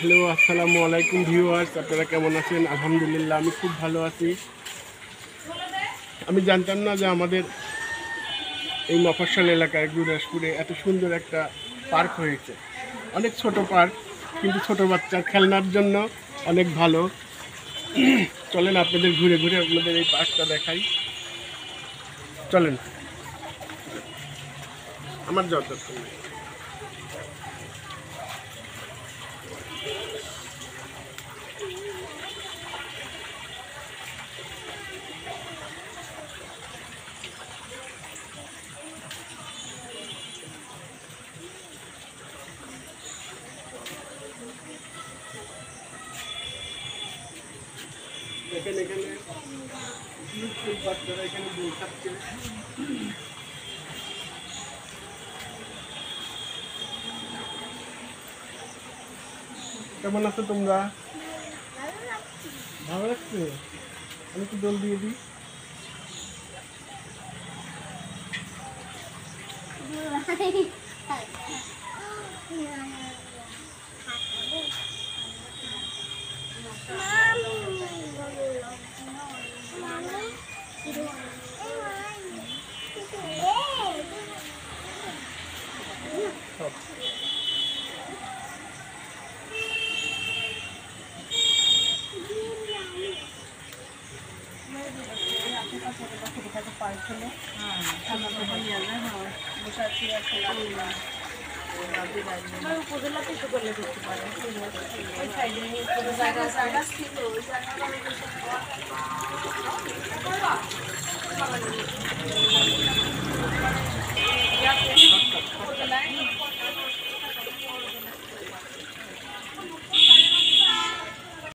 Hello, আসসালামু আলাইকুম viewers, আপনারা কেমন আছেন? আলহামদুলিল্লাহ আমি খুব ভালো আছি। আমি জানতাম না যে আমাদের এই মফস্বল এলাকায় গুরদাসপুরে এত সুন্দর একটা পার্ক হয়েছে। অনেক ছোট পার্ক, কিন্তু ছোট বাচ্চার খেলনার জন্য অনেক ভালো। চলেন আপনাদের ঘুরে ঘুরে আপনাদের এই পার্কটা দেখাই। চলেন, আমার যত দেখেন এখানে বাচ্চারা এখানে বই খাচ্ছে। কেমন আছো তোমরা? ভালো লাগছে? আমি একটু দোল দিয়ে দিই। উপজেলা কিছু করলে করতে পারে ওই সাইডে জায়গা জায়গা ছিল ওই জায়গা